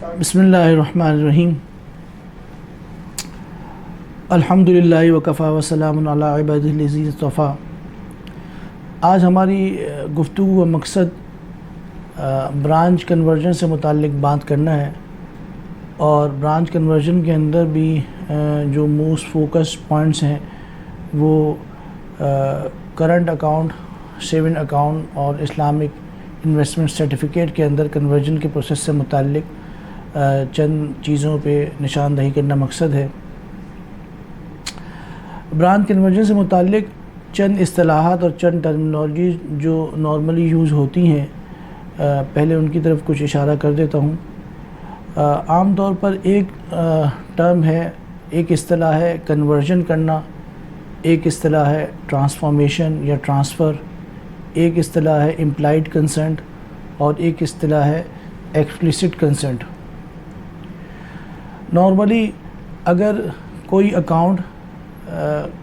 بسم اللہ الرحمن الرحیم الحمدللہ وکفا وسلام علی عبادہ الذین اصطفیٰ۔ آج ہماری گفتگو کا مقصد برانچ کنورژن سے متعلق بات کرنا ہے، اور برانچ کنورژن کے اندر بھی جو موسٹ فوکس پوائنٹس ہیں وہ کرنٹ اکاؤنٹ، سیونگ اکاؤنٹ اور اسلامک انویسٹمنٹ سرٹیفکیٹ کے اندر کنورژن کے پروسیس سے متعلق چند چیزوں پہ نشاندہی کرنا مقصد ہے۔ برانچ کنورژن سے متعلق چند اصطلاحات اور چند ٹرمینالوجی جو نارملی یوز ہوتی ہیں، پہلے ان کی طرف کچھ اشارہ کر دیتا ہوں۔ عام طور پر ایک ٹرم ہے، ایک اصطلاح ہے کنورژن کرنا، ایک اصطلاح ہے ٹرانسفارمیشن یا ٹرانسفر، ایک اصطلاح ہے امپلائڈ کنسنٹ اور ایک اصطلاح ہے ایکسپلیسٹ کنسنٹ۔ نارملی اگر کوئی اکاؤنٹ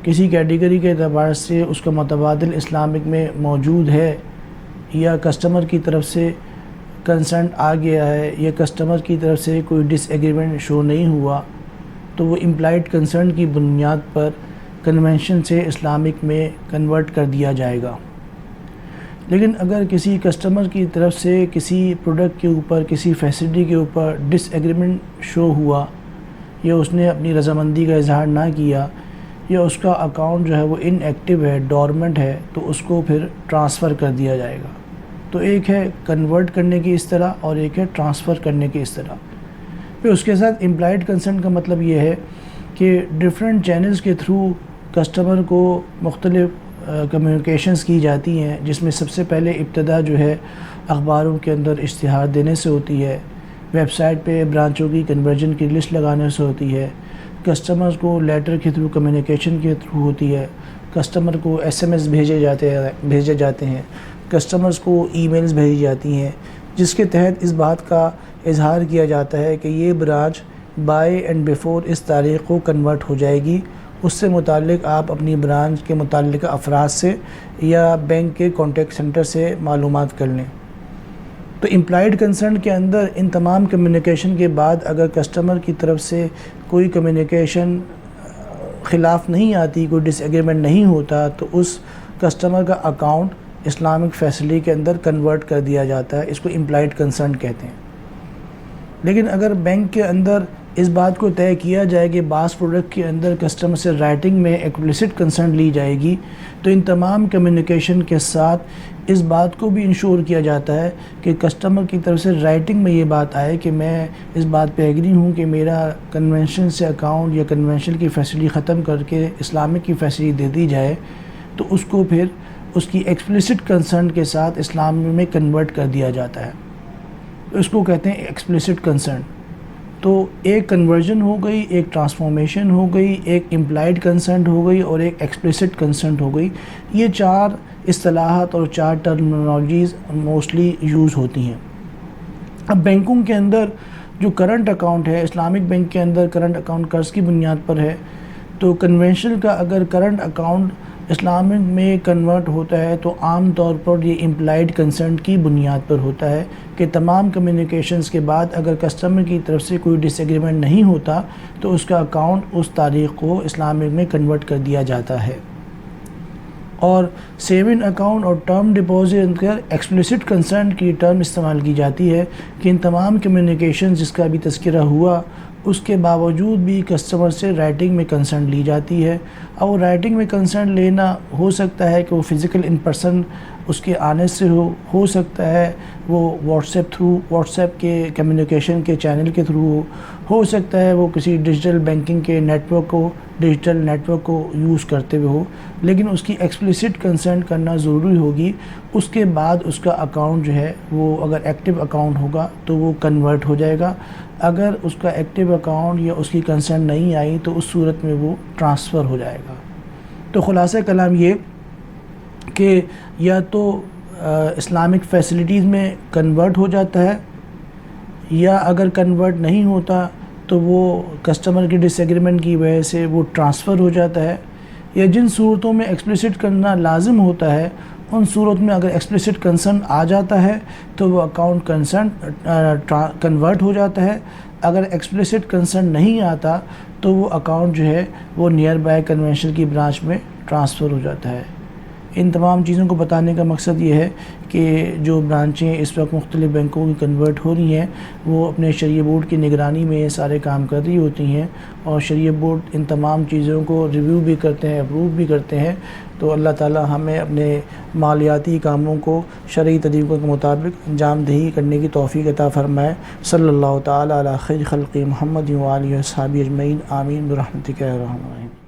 کسی کیٹیگری کے اعتبار سے اس کا متبادل اسلامک میں موجود ہے، یا کسٹمر کی طرف سے کنسنٹ آ گیا ہے، یا کسٹمر کی طرف سے کوئی ڈس ایگریمنٹ شو نہیں ہوا، تو وہ امپلائڈ کنسنٹ کی بنیاد پر کنونشن سے اسلامک میں کنورٹ کر دیا جائے گا۔ لیکن اگر کسی کسٹمر کی طرف سے کسی پروڈکٹ کے اوپر، کسی فیسلٹی کے اوپر ڈس ایگریمنٹ شو ہوا، یا اس نے اپنی رضامندی کا اظہار نہ کیا، یا اس کا اکاؤنٹ جو ہے وہ ان ایکٹیو ہے، ڈورمنٹ ہے، تو اس کو پھر ٹرانسفر کر دیا جائے گا۔ تو ایک ہے کنورٹ کرنے کی اصطلاح اور ایک ہے ٹرانسفر کرنے کی اصطلاح۔ پھر اس کے ساتھ امپلائڈ کنسنٹ کا مطلب یہ ہے کہ ڈفرینٹ چینلز کے تھرو کسٹمر کو مختلف کمیونیکیشنز کی جاتی ہیں، جس میں سب سے پہلے ابتدا جو ہے اخباروں کے اندر اشتہار دینے سے ہوتی ہے، ویب سائٹ پہ برانچوں کی کنورژن کی لسٹ لگانے سے ہوتی ہے، کسٹمرز کو لیٹر کے تھرو کمیونیکیشن کے تھرو ہوتی ہے، کسٹمر کو ایس ایم ایس بھیجے جاتے ہیں، کسٹمرز کو ای میلز بھیجی جاتی ہیں، جس کے تحت اس بات کا اظہار کیا جاتا ہے کہ یہ برانچ بائی اینڈ بیفور اس تاریخ کو کنورٹ ہو جائے گی۔ اس سے متعلق آپ اپنی برانچ کے متعلقہ افراد سے یا بینک کے کانٹیکٹ سینٹر سے معلومات کر لیں۔ تو امپلائڈ کنسنٹ کے اندر ان تمام کمیونیکیشن کے بعد اگر کسٹمر کی طرف سے کوئی کمیونیکیشن خلاف نہیں آتی، کوئی ڈس ایگریمنٹ نہیں ہوتا، تو اس کسٹمر کا اکاؤنٹ اسلامک فیسلٹی کے اندر کنورٹ کر دیا جاتا ہے۔ اس کو امپلائڈ کنسنٹ کہتے ہیں۔ لیکن اگر بینک کے اندر اس بات کو طے کیا جائے کہ بعض پروڈکٹ کے اندر کسٹمر سے رائٹنگ میں ایکسپلیسٹ کنسنٹ لی جائے گی، تو ان تمام کمیونیکیشن کے ساتھ اس بات کو بھی انشور کیا جاتا ہے کہ کسٹمر کی طرف سے رائٹنگ میں یہ بات آئے کہ میں اس بات پہ ایگری ہوں کہ میرا کنونشن سے اکاؤنٹ یا کنونشن کی فیسلٹی ختم کر کے اسلامک کی فیسلٹی دے دی جائے، تو اس کو پھر اس کی ایکسپلیسٹ کنسنٹ کے ساتھ اسلام میں کنورٹ کر دیا جاتا ہے۔ اس کو کہتے ہیں ایکسپلیسٹ کنسنٹ۔ تو ایک کنورژن ہو گئی، ایک ٹرانسفارمیشن ہو گئی، ایک امپلائڈ کنسنٹ ہو گئی اور ایک ایکسپلیسٹ کنسنٹ ہو گئی۔ یہ چار اصطلاحات اور چار ٹرمینالوجیز موسٹلی یوز ہوتی ہیں۔ اب بینکوں کے اندر جو کرنٹ اکاؤنٹ ہے، اسلامک بینک کے اندر کرنٹ اکاؤنٹ قرض کی بنیاد پر ہے، تو کنونشن کا اگر کرنٹ اکاؤنٹ اسلامک میں کنورٹ ہوتا ہے تو عام طور پر یہ امپلائڈ کنسنٹ کی بنیاد پر ہوتا ہے کہ تمام کمیونیکیشنز کے بعد اگر کسٹمر کی طرف سے کوئی ڈس ایگریمنٹ نہیں ہوتا تو اس کا اکاؤنٹ اس تاریخ کو اسلامک میں کنورٹ کر دیا جاتا ہے۔ اور سیونگ اکاؤنٹ اور ٹرم ڈپازٹ کر ایکسپلیسٹ کنسنٹ کی ٹرم استعمال کی جاتی ہے کہ ان تمام کمیونیکیشن جس کا بھی تذکرہ ہوا اس کے باوجود بھی کسٹمر سے رائٹنگ میں کنسنٹ لی جاتی ہے، اور رائٹنگ میں کنسنٹ لینا ہو سکتا ہے کہ وہ فزیکل ان پرسن اس کے آنے سے ہو سکتا ہے وہ واٹس ایپ کے کمیونیکیشن کے چینل کے تھرو ہو سکتا ہے وہ کسی ڈیجیٹل بینکنگ کے ڈیجیٹل نیٹ ورک کو یوز کرتے ہوئے ہو، لیکن اس کی ایکسپلیسٹ کنسنٹ کرنا ضروری ہوگی۔ اس کے بعد اس کا اکاؤنٹ جو ہے وہ اگر ایکٹیو اکاؤنٹ ہوگا تو وہ کنورٹ ہو جائے گا، اگر اس کا ایکٹیو اکاؤنٹ یا اس کی کنسنٹ نہیں آئی تو اس صورت میں وہ ٹرانسفر ہو جائے گا۔ تو خلاصہ کلام یہ کہ یا تو اسلامک فیسلٹیز میں کنورٹ ہو جاتا ہے، یا اگر کنورٹ نہیں ہوتا تو وہ کسٹمر کی ڈس ایگریمنٹ کی وجہ سے وہ ٹرانسفر ہو جاتا ہے، یا جن صورتوں میں ایکسپلیسٹ کرنا لازم ہوتا ہے ان صورت میں اگر ایکسپلیسٹ کنسرن آ جاتا ہے تو وہ اکاؤنٹ کنورٹ ہو جاتا ہے. اگر ایکسپلیسٹ کنسرن نہیں آتا تو وہ اکاؤنٹ جو ہے وہ نیئر بائی کنونشنل کی برانچ میں ٹرانسفر ہو جاتا ہے. ان تمام چیزوں کو بتانے کا مقصد یہ ہے کہ جو برانچیں اس وقت مختلف بینکوں کی کنورٹ ہو رہی ہیں وہ اپنے شریعہ بورڈ کی نگرانی میں یہ سارے کام کر رہی ہوتی ہیں، اور شریعہ بورڈ ان تمام چیزوں کو ریویو بھی کرتے ہیں، اپروو بھی کرتے ہیں. تو اللہ تعالی ہمیں اپنے مالیاتی کاموں کو شرعی طریقوں کے مطابق انجام دہی کرنے کی توفیق عطا فرمائے. صلی اللہ تعالی علی خیر خلق محمد و آلہ و اصحابہ اجمعین. آمین برحمتک یا ارحم الراحمین.